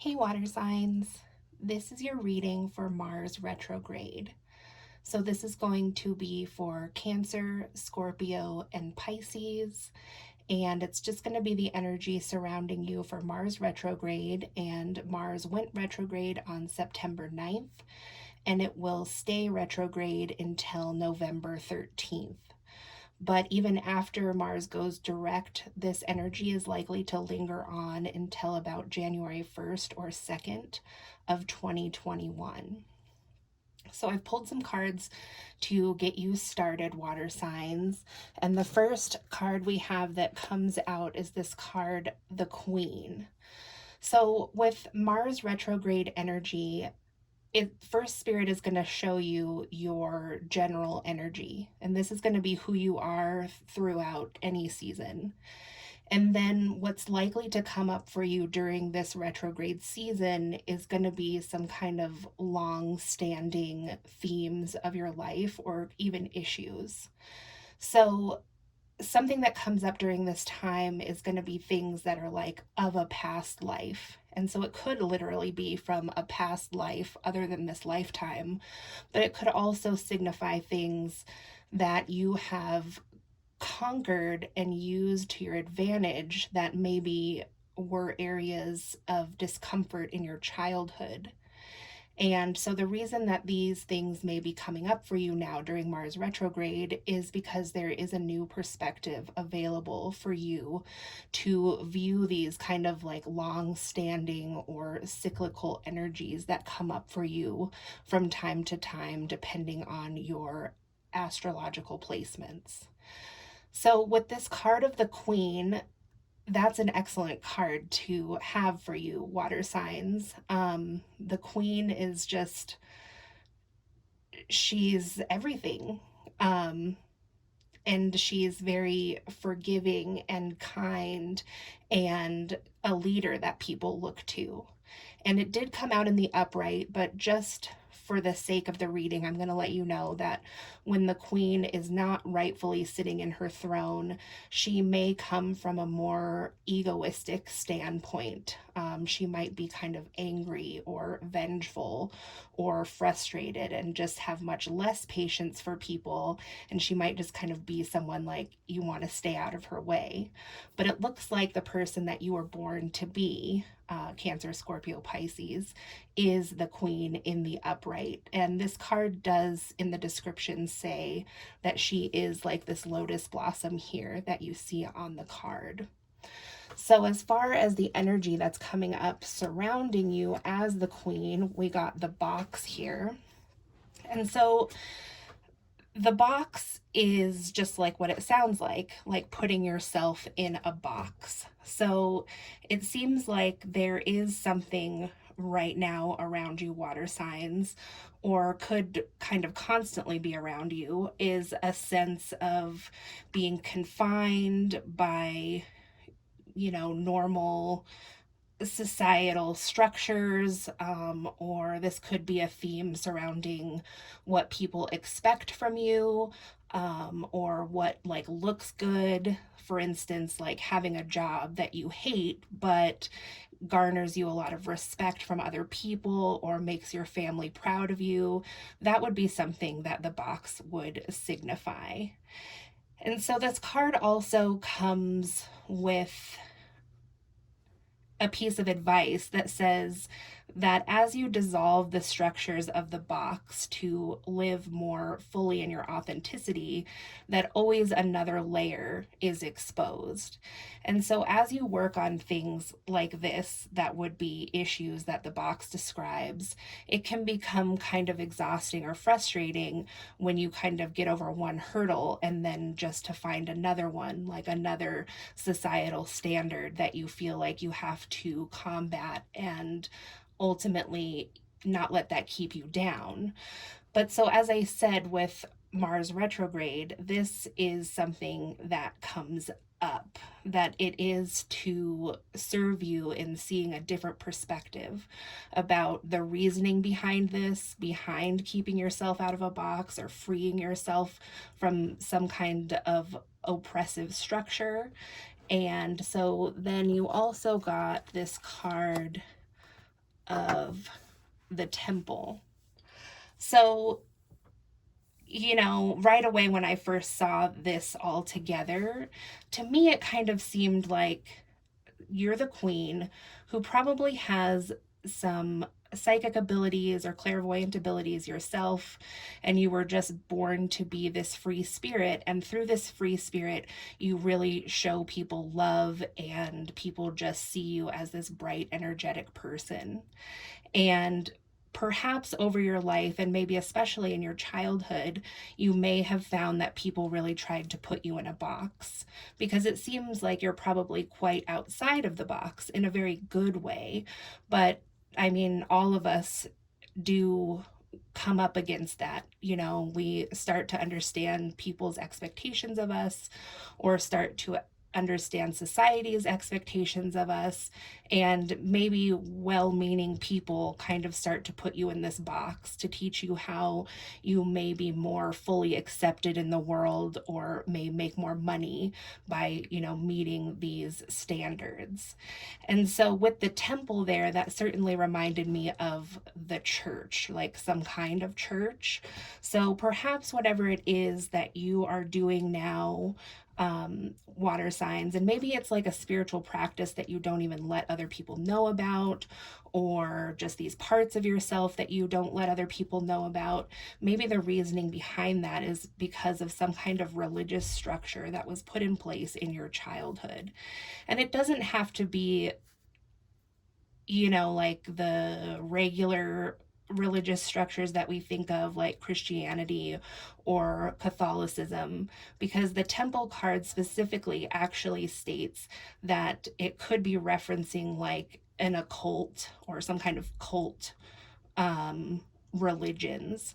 Hey water signs, this is your reading for Mars retrograde. So this is going to be for Cancer, Scorpio, and Pisces, and it's just going to be the energy surrounding you for Mars retrograde, and Mars went retrograde on September 9th, and it will stay retrograde until November 13th. But even after Mars goes direct, this energy is likely to linger on until about January 1st or 2nd of 2021. So I've pulled some cards to get you started, water signs. And the first card we have that comes out is this card, the Queen. So with Mars retrograde energy, first spirit is going to show you your general energy, and this is going to be who you are throughout any season. And then what's likely to come up for you during this retrograde season is going to be some kind of long standing themes of your life or even issues. So something that comes up during this time is going to be things that are like of a past life. And so it could literally be from a past life other than this lifetime, but it could also signify things that you have conquered and used to your advantage that maybe were areas of discomfort in your childhood. And so the reason that these things may be coming up for you now during Mars retrograde is because there is a new perspective available for you to view these kind of like long standing or cyclical energies that come up for you from time to time, depending on your astrological placements. So, with this card of the Queen, that's an excellent card to have for you, water signs. The Queen is just, she's everything. Um, and she's very forgiving and kind and a leader that people look to. And it did come out in the upright, but just for the sake of the reading, I'm going to let you know that when the queen is not rightfully sitting in her throne, she may come from a more egoistic standpoint. She might be kind of angry or vengeful or frustrated and just have much less patience for people. And she might just kind of be someone like you want to stay out of her way. But it looks like the person that you were born to be, Cancer, Scorpio, Pisces, is the queen in the upright. And this card does, in the description, say that she is like this lotus blossom here that you see on the card. So, as far as the energy that's coming up surrounding you as the queen, we got the box here. And so the box is just like what it sounds like putting yourself in a box. So it seems like there is something right now around you, water signs, or could kind of constantly be around you, is a sense of being confined by, normal societal structures, or this could be a theme surrounding what people expect from you, or what like looks good. For instance, like having a job that you hate but garners you a lot of respect from other people or makes your family proud of you. That would be something that the box would signify. And so this card also comes with a piece of advice that says that as you dissolve the structures of the box to live more fully in your authenticity, that always another layer is exposed. And so as you work on things like this, that would be issues that the box describes, it can become kind of exhausting or frustrating when you kind of get over one hurdle and then just to find another one, like another societal standard that you feel like you have to combat and ultimately not let that keep you down. But so, as I said, with Mars retrograde, this is something that comes up, that it is to serve you in seeing a different perspective about the reasoning behind this, behind keeping yourself out of a box or freeing yourself from some kind of oppressive structure. And so then you also got this card, of the temple. So, right away when I first saw this all together, to me it kind of seemed like you're the queen who probably has some psychic abilities or clairvoyant abilities yourself, and you were just born to be this free spirit. And through this free spirit, you really show people love, and people just see you as this bright, energetic person. And perhaps over your life, and maybe especially in your childhood, you may have found that people really tried to put you in a box, because it seems like you're probably quite outside of the box in a very good way. But I mean, all of us do come up against that. We start to understand people's expectations of us, or start to understand society's expectations of us, and maybe well-meaning people kind of start to put you in this box to teach you how you may be more fully accepted in the world, or may make more money by meeting these standards. And so with the temple there, that certainly reminded me of the church, like some kind of church. So perhaps whatever it is that you are doing now, water signs, and maybe it's like a spiritual practice that you don't even let other people know about, or just these parts of yourself that you don't let other people know about. Maybe the reasoning behind that is because of some kind of religious structure that was put in place in your childhood. And it doesn't have to be like the regular religious structures that we think of, like Christianity or Catholicism, because the temple card specifically actually states that it could be referencing like an occult or some kind of cult religions.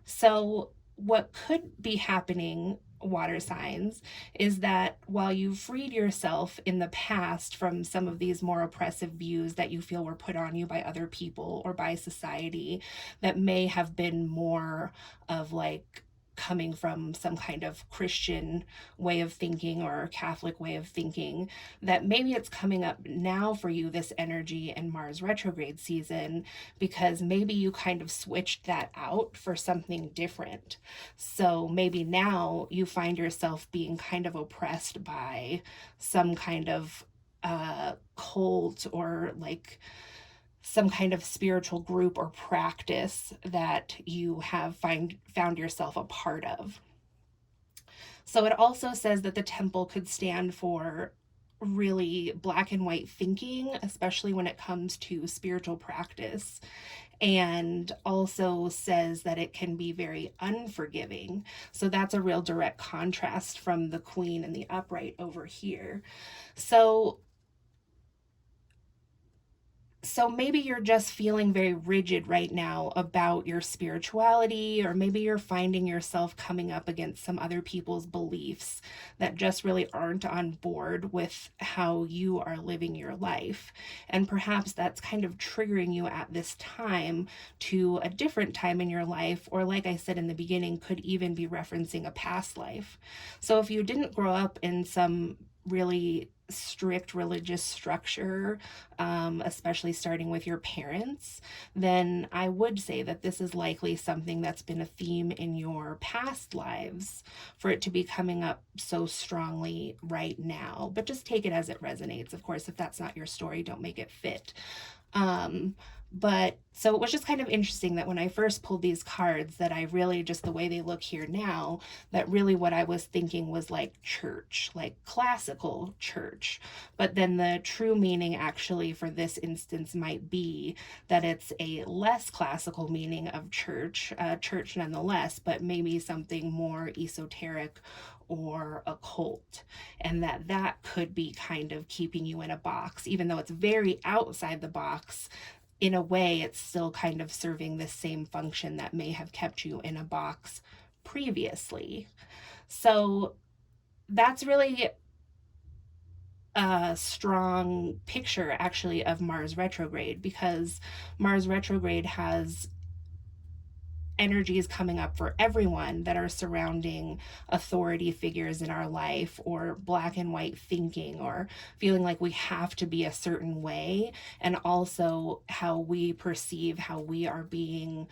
So, what could be happening, water signs, is that while you've freed yourself in the past from some of these more oppressive views that you feel were put on you by other people or by society, that may have been more of like coming from some kind of Christian way of thinking or Catholic way of thinking, that maybe it's coming up now for you, this energy in Mars retrograde season, because maybe you kind of switched that out for something different. So maybe now you find yourself being kind of oppressed by some kind of cult, or like some kind of spiritual group or practice that you have found yourself a part of. So it also says that the temple could stand for really black and white thinking, especially when it comes to spiritual practice, and also says that it can be very unforgiving. So that's a real direct contrast from the queen and the upright over here. So maybe you're just feeling very rigid right now about your spirituality, or maybe you're finding yourself coming up against some other people's beliefs that just really aren't on board with how you are living your life. And perhaps that's kind of triggering you at this time to a different time in your life, or like I said in the beginning, could even be referencing a past life. So if you didn't grow up in some really strict religious structure, especially starting with your parents, then I would say that this is likely something that's been a theme in your past lives for it to be coming up so strongly right now. But just take it as it resonates. Of course, if that's not your story, don't make it fit. But so it was just kind of interesting that when I first pulled these cards, that I really, just the way they look here now, that really what I was thinking was like church, like classical church. But then the true meaning actually for this instance might be that it's a less classical meaning of church, church nonetheless, but maybe something more esoteric or occult, and that could be kind of keeping you in a box. Even though it's very outside the box, in a way it's still kind of serving the same function that may have kept you in a box previously. So that's really a strong picture actually of Mars retrograde, because Mars retrograde has energies coming up for everyone that are surrounding authority figures in our life, or black and white thinking, or feeling like we have to be a certain way, and also how we perceive how we are being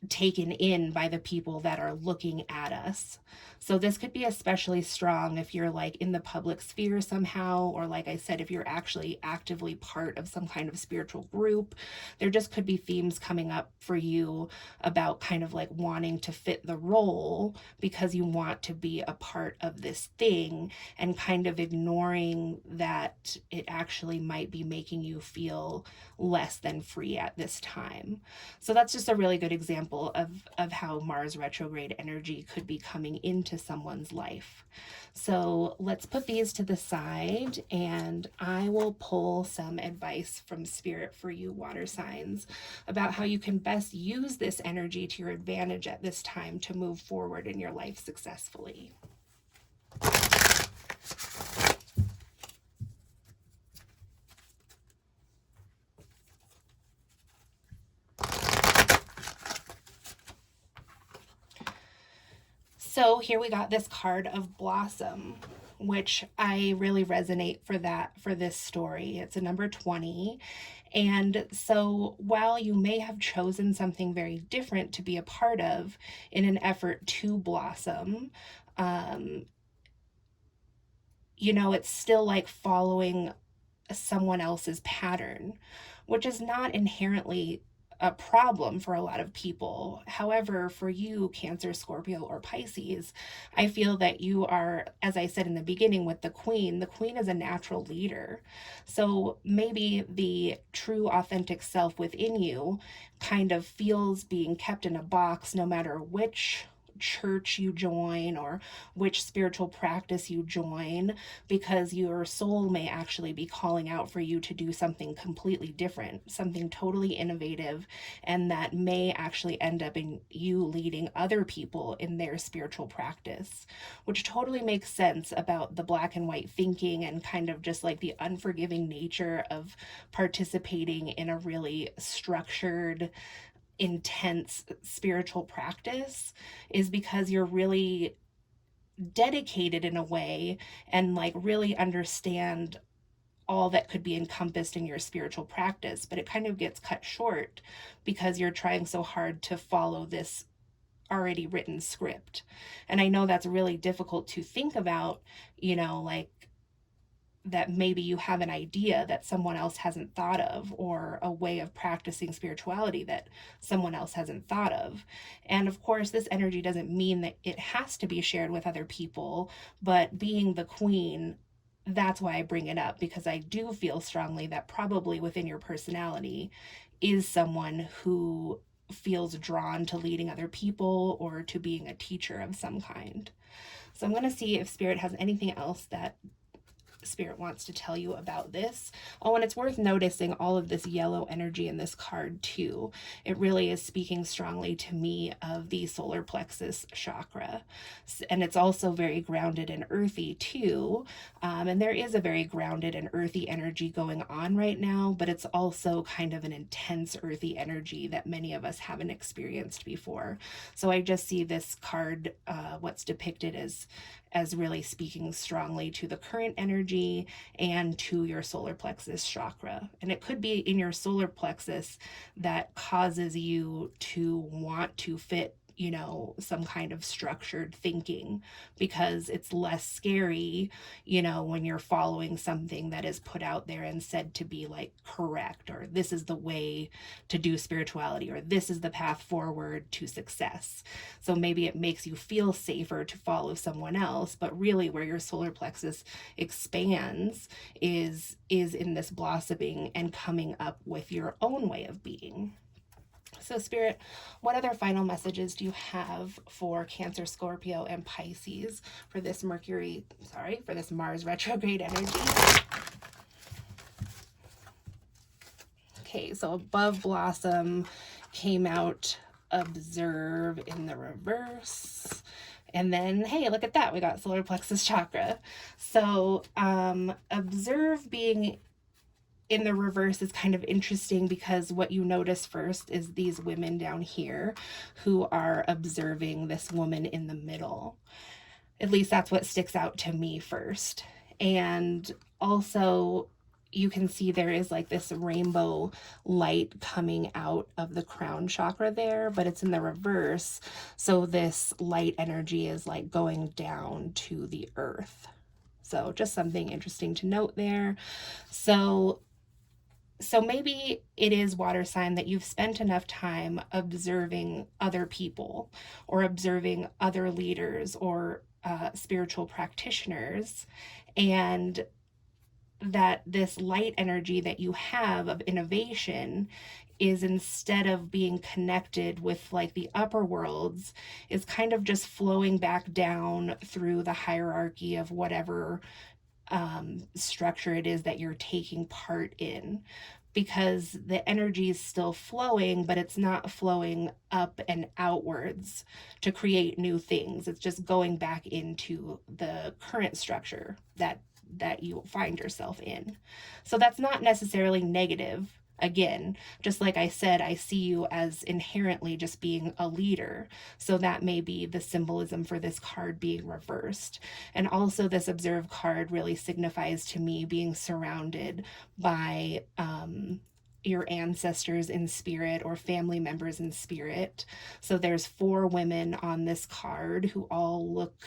taken in by the people that are looking at us. So this could be especially strong if you're like in the public sphere somehow, or like I said, if you're actually actively part of some kind of spiritual group. There just could be themes coming up for you about kind of like wanting to fit the role because you want to be a part of this thing, and kind of ignoring that it actually might be making you feel less than free at this time. So that's just a really good example of how Mars retrograde energy could be coming into someone's life. So let's put these to the side, and I will pull some advice from Spirit for you, water signs, about how you can best use this energy to your advantage at this time to move forward in your life successfully. So here we got this card of Blossom, which I really resonate for this story. It's a number 20. And so while you may have chosen something very different to be a part of in an effort to blossom, it's still like following someone else's pattern, which is not inherently a problem for a lot of people. However, for you, Cancer, Scorpio, or Pisces, I feel that you are, as I said in the beginning with the Queen is a natural leader. So maybe the true authentic self within you kind of feels being kept in a box no matter which church you join or which spiritual practice you join, because your soul may actually be calling out for you to do something completely different, something totally innovative, and that may actually end up in you leading other people in their spiritual practice, which totally makes sense about the black and white thinking and kind of just like the unforgiving nature of participating in a really structured, intense spiritual practice, is because you're really dedicated in a way and like really understand all that could be encompassed in your spiritual practice, but it kind of gets cut short because you're trying so hard to follow this already written script. And I know that's really difficult to think about, like that maybe you have an idea that someone else hasn't thought of, or a way of practicing spirituality that someone else hasn't thought of. And of course, this energy doesn't mean that it has to be shared with other people, but being the Queen, that's why I bring it up, because I do feel strongly that probably within your personality is someone who feels drawn to leading other people or to being a teacher of some kind. So I'm going to see if Spirit has anything else that Spirit wants to tell you about this. Oh, and it's worth noticing all of this yellow energy in this card too. It really is speaking strongly to me of the solar plexus chakra. And it's also very grounded and earthy too. And there is a very grounded and earthy energy going on right now, but it's also kind of an intense earthy energy that many of us haven't experienced before. So I just see this card, what's depicted as really speaking strongly to the current energy and to your solar plexus chakra. And it could be in your solar plexus that causes you to want to fit, some kind of structured thinking, because it's less scary, when you're following something that is put out there and said to be like correct, or this is the way to do spirituality, or this is the path forward to success. So maybe it makes you feel safer to follow someone else, but really where your solar plexus expands is in this blossoming and coming up with your own way of being. So Spirit, what other final messages do you have for Cancer, Scorpio, and Pisces for this Mars retrograde energy? Okay, so above Blossom came out Observe in the reverse. And then, hey, look at that. We got solar plexus chakra. So observe being in the reverse is kind of interesting because what you notice first is these women down here who are observing this woman in the middle. At least that's what sticks out to me first. And also, you can see there is like this rainbow light coming out of the crown chakra there, but it's in the reverse. So this light energy is like going down to the earth. So just something interesting to note there. So maybe it is, water sign, that you've spent enough time observing other people or observing other leaders or spiritual practitioners, and that this light energy that you have of innovation is, instead of being connected with like the upper worlds, is kind of just flowing back down through the hierarchy of whatever structure it is that you're taking part in, because the energy is still flowing, but it's not flowing up and outwards to create new things. It's just going back into the current structure that you find yourself in. So that's not necessarily negative. Again, just like I said, I see you as inherently just being a leader. So that may be the symbolism for this card being reversed. And also, this observe card really signifies to me being surrounded by your ancestors in spirit or family members in spirit. So there's 4 women on this card who all look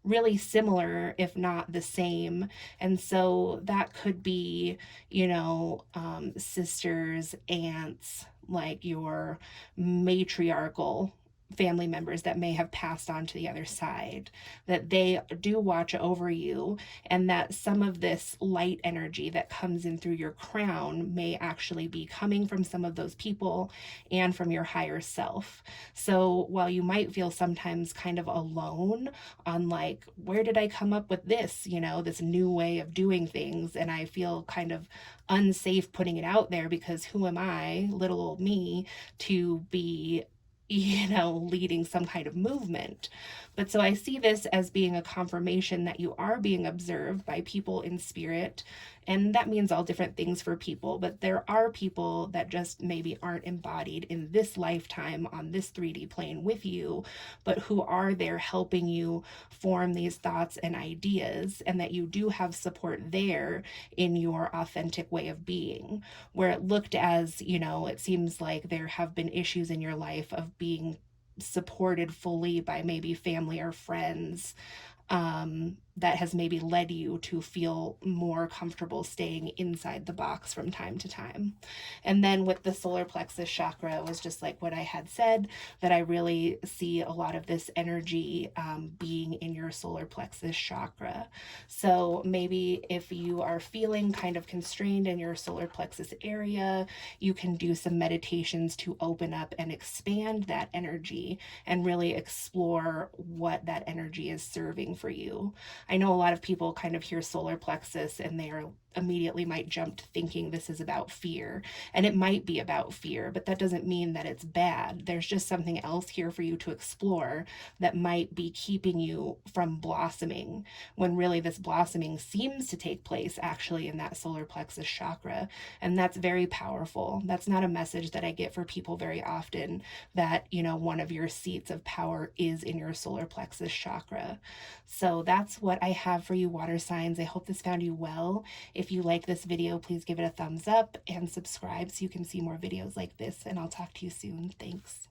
really similar, if not the same. And so that could be, sisters, aunts, like your matriarchal family members that may have passed on to the other side, that they do watch over you, and that some of this light energy that comes in through your crown may actually be coming from some of those people and from your higher self. So while you might feel sometimes kind of alone on like, where did I come up with this, this new way of doing things, and I feel kind of unsafe putting it out there because who am I, little old me, to be leading some kind of movement. But so I see this as being a confirmation that you are being observed by people in spirit. And that means all different things for people, but there are people that just maybe aren't embodied in this lifetime on this 3D plane with you, but who are there helping you form these thoughts and ideas, and that you do have support there in your authentic way of being. Where it looked as, it seems like there have been issues in your life of being supported fully by maybe family or friends, that has maybe led you to feel more comfortable staying inside the box from time to time. And then with the solar plexus chakra, it was just like what I had said, that I really see a lot of this energy being in your solar plexus chakra. So maybe if you are feeling kind of constrained in your solar plexus area, you can do some meditations to open up and expand that energy and really explore what that energy is serving for you. I know a lot of people kind of hear solar plexus and they are immediately might jump to thinking this is about fear, and it might be about fear, but that doesn't mean that it's bad. There's just something else here for you to explore that might be keeping you from blossoming, when really this blossoming seems to take place actually in that solar plexus chakra. And that's very powerful. That's not a message that I get for people very often, that one of your seats of power is in your solar plexus chakra. So that's what I have for you, water signs. I hope this found you well. If you like this video, please give it a thumbs up and subscribe so you can see more videos like this, and I'll talk to you soon. Thanks.